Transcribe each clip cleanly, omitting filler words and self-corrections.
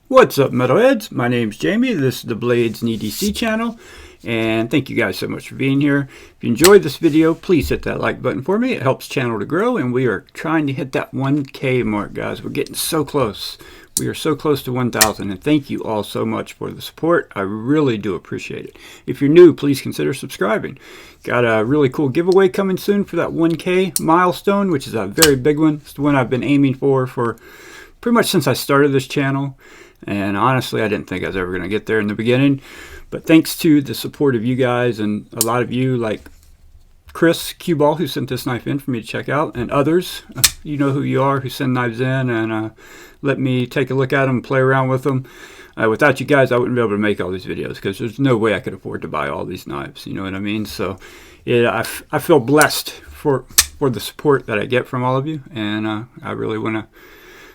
What's up, metalheads? My name's Jamie. This is the BladesAndEDC channel, and thank you guys so much for being here. If you enjoyed this video, please hit that like button for me. It helps the channel to grow, and we are trying to hit that 1K mark, guys. We're getting so close. We are so close to 1,000, and thank you all so much for the support. I really do appreciate it. If you're new, please consider subscribing. Got a really cool giveaway coming soon for that 1K milestone, which is a very big one. It's the one I've been aiming for pretty much since I started this channel. And honestly, I didn't think I was ever going to get there in the beginning. But thanks to the support of you guys and a lot of you like Chris Q-Ball, who sent this knife in for me to check out, and others, you know who you are, who send knives in and let me take a look at them, play around with them. Without you guys, I wouldn't be able to make all these videos because there's no way I could afford to buy all these knives. You know what I mean? So I feel blessed for the support that I get from all of you. And I really want to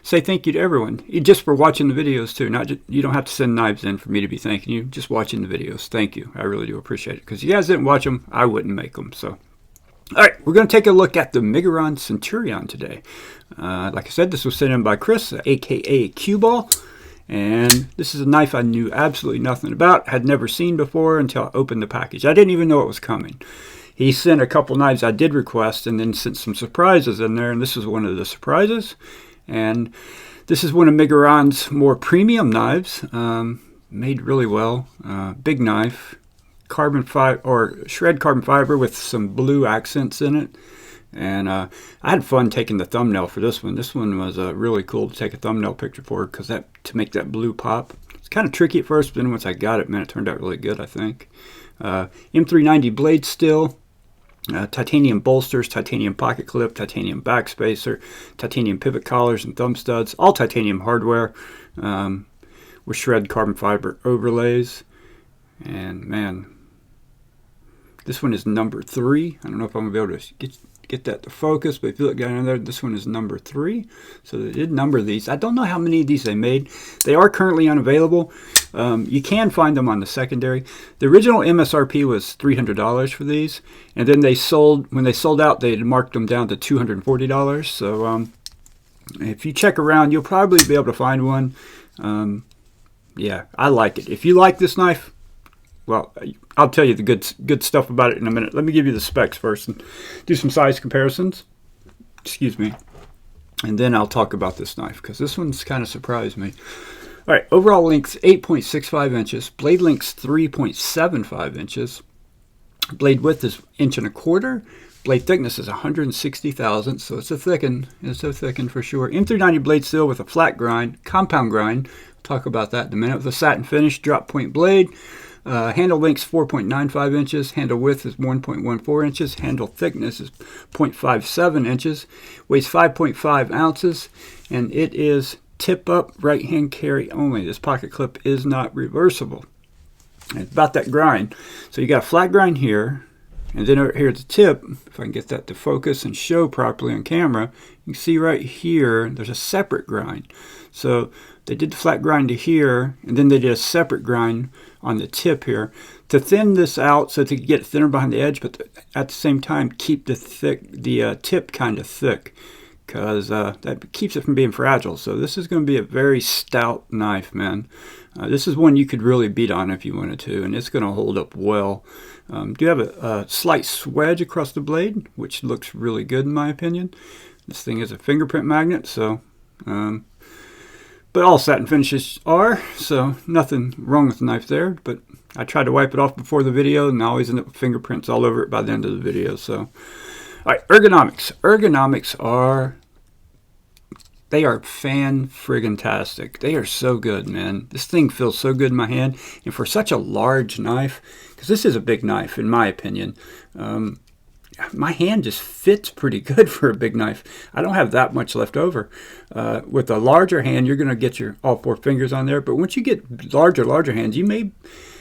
say thank you to everyone, just for watching the videos too. Not just, you don't have to send knives in for me to be thanking you. Just watching the videos. Thank you. I really do appreciate it. Because if you guys didn't watch them, I wouldn't make them. So, all right, we're going to take a look at the Miguron Centurion today. Like I said, this was sent in by Chris, aka Q-Ball. And this is a knife I knew absolutely nothing about, had never seen before until I opened the package. I didn't even know it was coming. He sent a couple knives I did request and then sent some surprises in there, and this is one of the surprises. And this is one of Miguron's more premium knives, made really well. Big knife, carbon fiber or shred carbon fiber with some blue accents in it. And I had fun taking the thumbnail for this one. This one was really cool to take a thumbnail picture for because to make that blue pop. It's kind of tricky at first, but then once I got it, man, it turned out really good, I think. M390 blade steel. Titanium bolsters, titanium pocket clip, titanium backspacer, titanium pivot collars and thumb studs, all titanium hardware with shred carbon fiber overlays. And man, this one is number 3. I don't know if I'm going to be able to get that to focus, but if you look down in there, this one is number 3. So they did number these. I don't know how many of these they made. They are currently unavailable. You can find them on the secondary. The original MSRP was $300 for these, and then when they sold out, they marked them down to $240. So if you check around, you'll probably be able to find one. Yeah, I like it. If you like this knife, well, I'll tell you the good stuff about it in a minute. Let me give you the specs first and do some size comparisons. Excuse me. And then I'll talk about this knife because this one's kind of surprised me. All right, overall length 8.65 inches. Blade length 3.75 inches. Blade width is 1.25 inches. Blade thickness is 160 thousandths, so it's a thicken. It's a thicken for sure. M390 blade steel with a flat grind, compound grind. I'll talk about that in a minute. With a satin finish, drop point blade. Handle length is 4.95 inches. Handle width is 1.14 inches. Handle thickness is 0.57 inches. Weighs 5.5 ounces. And it is tip up, right hand carry only. This pocket clip is not reversible. And it's about that grind. So you got a flat grind here. And then over here at the tip, if I can get that to focus and show properly on camera, you can see right here, there's a separate grind. So they did the flat grind to here, and then they did a separate grind on the tip here to thin this out so to get it thinner behind the edge, but at the same time keep the tip kind of thick because that keeps it from being fragile. So this is going to be a very stout knife, man. This is one you could really beat on if you wanted to, and it's going to hold up well. Do have a slight swedge across the blade, which looks really good in my opinion. This thing is a fingerprint magnet, so but all satin finishes are, so nothing wrong with the knife there. But I tried to wipe it off before the video, and I always end up with fingerprints all over it by the end of the video. So, all right, ergonomics. Ergonomics are fan-friggin-tastic. They are so good, man. This thing feels so good in my hand. And for such a large knife, because this is a big knife, in my opinion, my hand just fits pretty good for a big knife. I don't have that much left over. With a larger hand, you're going to get your all 4 fingers on there. But once you get larger hands, you may,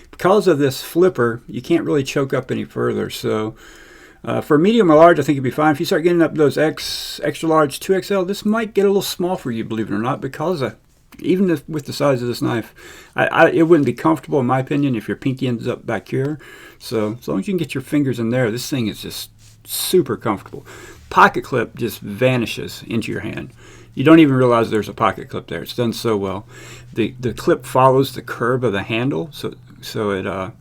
because of this flipper, you can't really choke up any further. So for medium or large, I think you'd be fine. If you start getting up those extra large 2XL, this might get a little small for you, believe it or not, because even with the size of this knife, it wouldn't be comfortable, in my opinion, if your pinky ends up back here. So as long as you can get your fingers in there, this thing is just super comfortable. Pocket clip just vanishes into your hand. You don't even realize there's a pocket clip there. It's done so well. The clip follows the curve of the handle, so it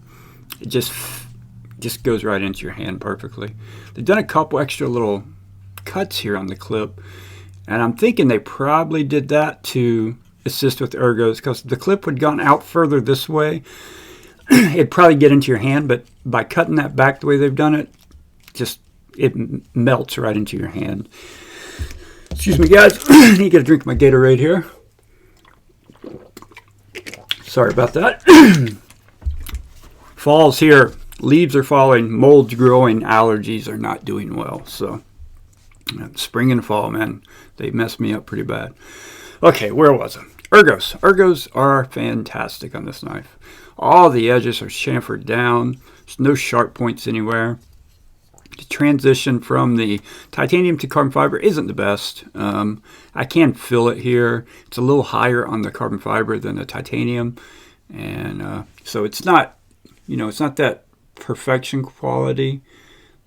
just goes right into your hand perfectly. They've done a couple extra little cuts here on the clip, and I'm thinking they probably did that to assist with the ergos, because the clip would gone out further this way, it'd probably get into your hand, but by cutting that back the way they've done it, it melts right into your hand. Excuse me, guys. I need to get a drink of my Gatorade here. Sorry about that. Fall's here. Leaves are falling. Mold's growing. Allergies are not doing well. So, spring and fall, man, they messed me up pretty bad. Okay, where was I? Ergos. Ergos are fantastic on this knife. All the edges are chamfered down. There's no sharp points anywhere. The transition from the titanium to carbon fiber isn't the best. I can feel it here. It's a little higher on the carbon fiber than the titanium, and so it's not, it's not that perfection quality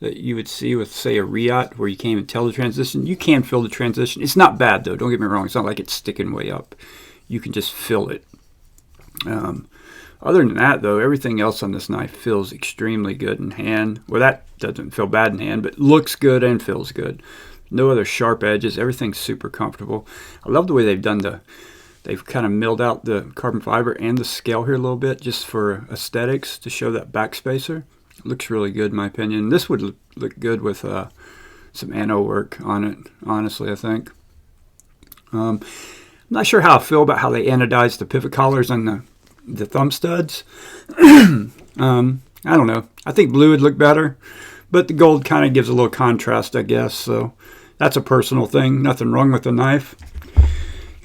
that you would see with, say, a Riot, where you can't even tell the transition. You can feel the transition. It's not bad, though. Don't get me wrong. It's not like it's sticking way up. You can just feel it. Other than that, though, everything else on this knife feels extremely good in hand. Well, that doesn't feel bad in hand, but looks good and feels good. No other sharp edges. Everything's super comfortable. I love the way they've done they've kind of milled out the carbon fiber and the scale here a little bit, just for aesthetics, to show that back spacer. It looks really good, in my opinion. This would look good with some anno work on it, honestly, I think. I'm not sure how I feel about how they anodized the pivot collars on the thumb studs. I don't know. I think blue would look better, but the gold kind of gives a little contrast, I guess. So that's a personal thing. Nothing wrong with the knife.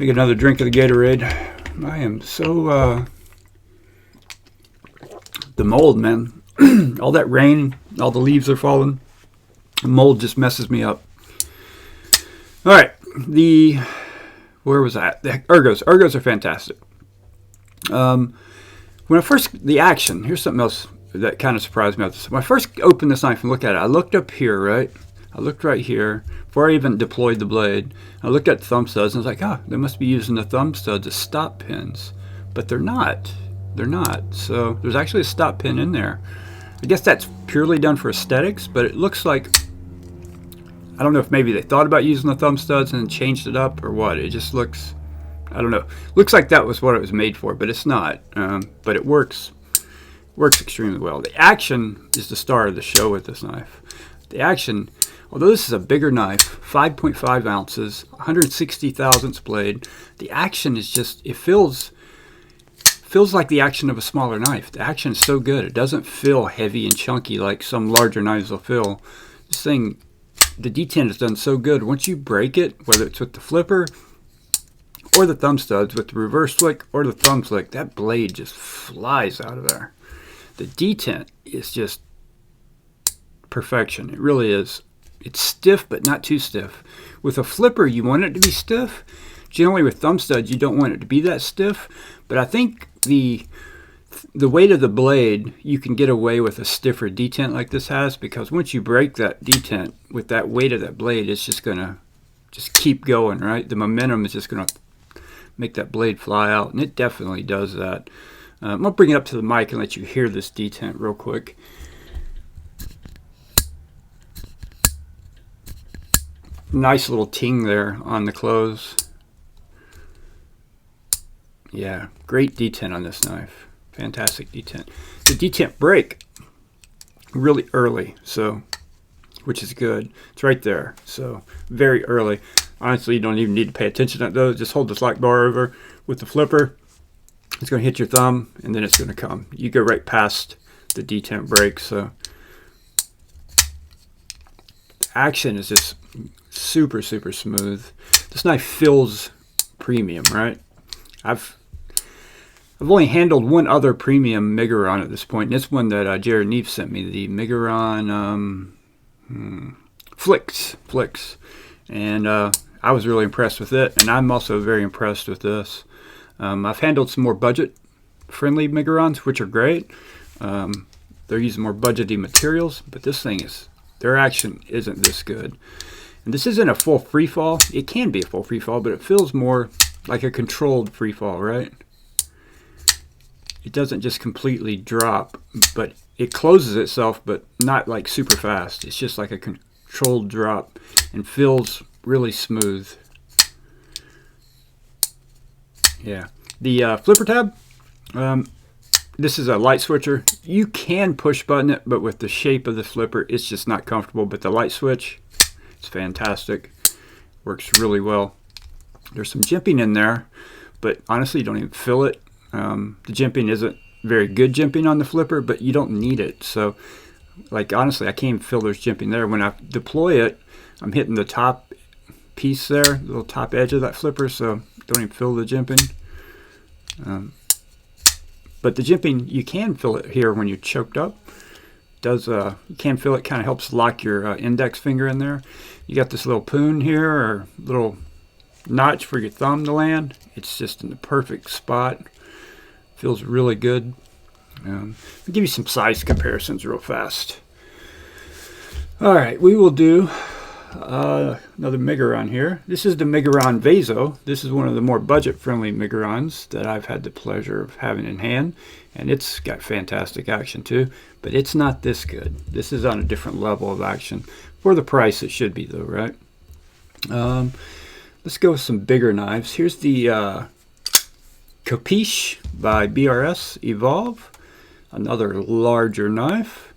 I get another drink of the Gatorade. I am so the mold, man. All that rain, all the leaves are falling. The mold just messes me up. All right, where was that? The ergos. Ergos are fantastic. When I first, the action, here's something else that kind of surprised me about this. When I first opened this knife and looked at it, I looked up here, right? I looked right here before I even deployed the blade. I looked at the thumb studs and I was like, they must be using the thumb studs as stop pins. But they're not. They're not. So there's actually a stop pin in there. I guess that's purely done for aesthetics, but it looks like, I don't know if maybe they thought about using the thumb studs and changed it up or what. It just looks, I don't know. Looks like that was what it was made for, but it's not. But it works extremely well. The action is the star of the show with this knife. The action, although this is a bigger knife, 5.5 ounces, 160 thousandths blade, the action is just, it feels like the action of a smaller knife. The action is so good. It doesn't feel heavy and chunky like some larger knives will feel. This thing, the detent is done so good. Once you break it, whether it's with the flipper or the thumb studs, with the reverse flick or the thumb flick, that blade just flies out of there. The detent is just perfection. It really is. It's stiff, but not too stiff. With a flipper, you want it to be stiff. Generally with thumb studs, you don't want it to be that stiff. But I think the weight of the blade, you can get away with a stiffer detent like this has, because once you break that detent with that weight of that blade, it's just going to just keep going, right? The momentum is just going to make that blade fly out, and it definitely does that. I'm going to bring it up to the mic and let you hear this detent real quick. Nice little ting there on the close. Yeah, great detent on this knife. Fantastic detent. The detent break really early, so, which is good. It's right there, so very early. Honestly, you don't even need to pay attention to those. Just hold the slack bar over with the flipper. It's going to hit your thumb, and then it's going to come. You go right past the detent break, so action is just super, super smooth. This knife feels premium, right? I've only handled one other premium Miguron at this point, and it's one that Jared Neef sent me, the Miguron Flicks. And I was really impressed with it, and I'm also very impressed with this. I've handled some more budget-friendly Migurons, which are great. They're using more budgety materials, but this thing is, their action isn't this good. And this isn't a full free fall. It can be a full free fall, but it feels more like a controlled free fall, right? It doesn't just completely drop, but it closes itself, but not like super fast. It's just like a controlled drop and feels really smooth. Yeah. The flipper tab, this is a light switcher. You can push button it, but with the shape of the flipper, it's just not comfortable. But the light switch, it's fantastic. Works really well. There's some jimping in there, but honestly, you don't even feel it. The jimping isn't very good jimping on the flipper, but you don't need it. So, like, honestly, I can't even feel there's jimping there. When I deploy it, I'm hitting the top piece there, the little top edge of that flipper, so don't even feel the jimping. But the jimping, you can feel it here when you're choked up. You can feel it, kind of helps lock your index finger in there. You got this little poon here, or little notch for your thumb to land. It's just in the perfect spot. Feels really good. I'll give you some size comparisons real fast. All right, we will do another Miguron here. This is the Miguron Vaso. This is one of the more budget-friendly Migurons that I've had the pleasure of having in hand, and it's got fantastic action too, but it's not this good. This is on a different level of action. For the price it should be though, right? Let's go with some bigger knives. Here's the Capiche by BRS Evolve, another larger knife.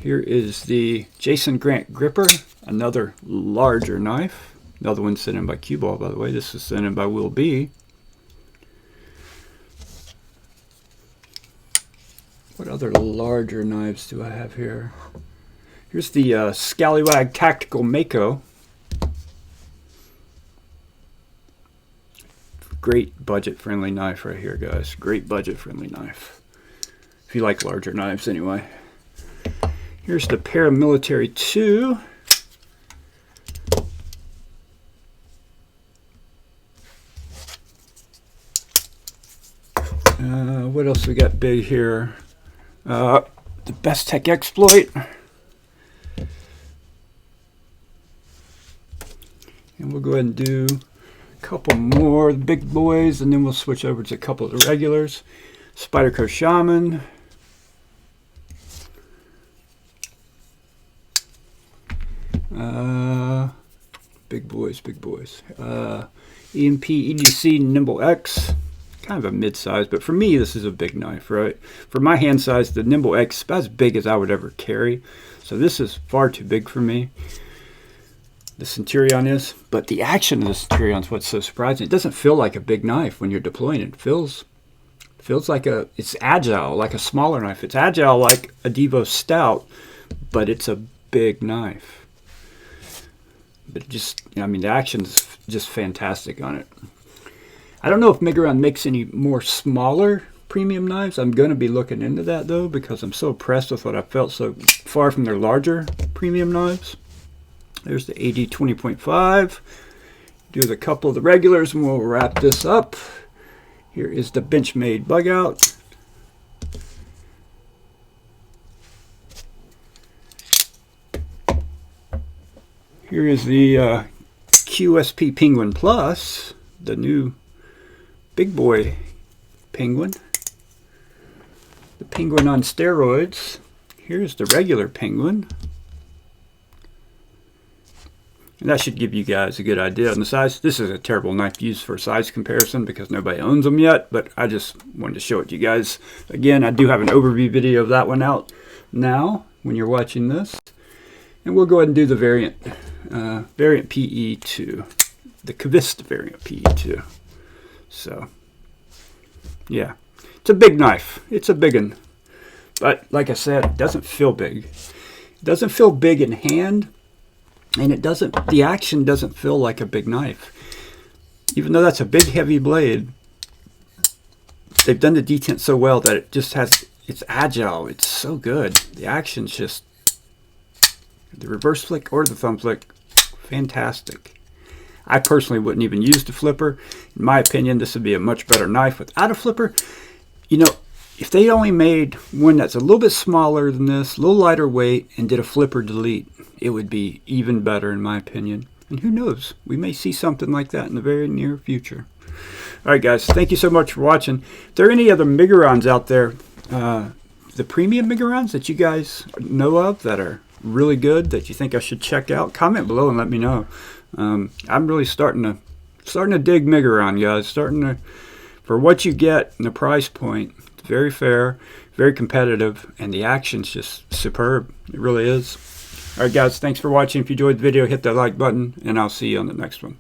Here is the Jason Grant Gripper, another larger knife. Another one sent in by Cue Ball, by the way. This is sent in by Will B. What other larger knives do I have here? Here's the Scallywag Tactical Mako. Great budget-friendly knife right here, guys. Great budget-friendly knife. If you like larger knives, anyway. Here's the Paramilitary 2. What else we got big here? The Best Tech Exploit. And we'll go ahead and do a couple more big boys, and then we'll switch over to a couple of the regulars. Spyderco Shaman. Big boys, big boys. EMP EDC Nimble X. Kind of a mid-size, but for me this is a big knife, right? For my hand size, the Nimble X is about as big as I would ever carry, so this is far too big for me. The Centurion is, but the action of the Centurion is what's so surprising. It doesn't feel like a big knife when you're deploying it. It feels like it's agile, like a smaller knife. It's agile like a Devo Stout, but it's a big knife. But just, I mean, the action's just fantastic on it. I don't know if Miguron makes any more smaller premium knives. I'm going to be looking into that though, because I'm so impressed with what I felt so far from their larger premium knives. There's the AD 20.5. Do a couple of the regulars and we'll wrap this up. Here is the Benchmade Bug Out. Here is the QSP Penguin Plus, the new big boy penguin. The penguin on steroids. Here's the regular penguin. And that should give you guys a good idea on the size. This is a terrible knife to use for size comparison because nobody owns them yet, but I just wanted to show it to you guys. Again, I do have an overview video of that one out now when you're watching this. And we'll go ahead and do the variant PE2, the Kvist variant PE2. So, yeah, it's a big knife. It's a big one. But like I said, it doesn't feel big. It doesn't feel big in hand, and the action doesn't feel like a big knife. Even though that's a big, heavy blade, they've done the detent so well that it just it's agile. It's so good. The action's just, the reverse flick or the thumb flick, fantastic. I personally wouldn't even use the flipper. In my opinion, this would be a much better knife without a flipper. You know, if they only made one that's a little bit smaller than this, a little lighter weight, and did a flip or delete, it would be even better in my opinion. And who knows, we may see something like that in the very near future. Alright guys, thank you so much for watching. If there are any other Migurons out there, the premium Migurons that you guys know of that are really good, that you think I should check out, comment below and let me know. I'm really starting to dig Miguron, guys. For what you get and the price point, it's very fair, very competitive, and the action's just superb. It really is. Alright guys, thanks for watching. If you enjoyed the video, hit that like button, and I'll see you on the next one.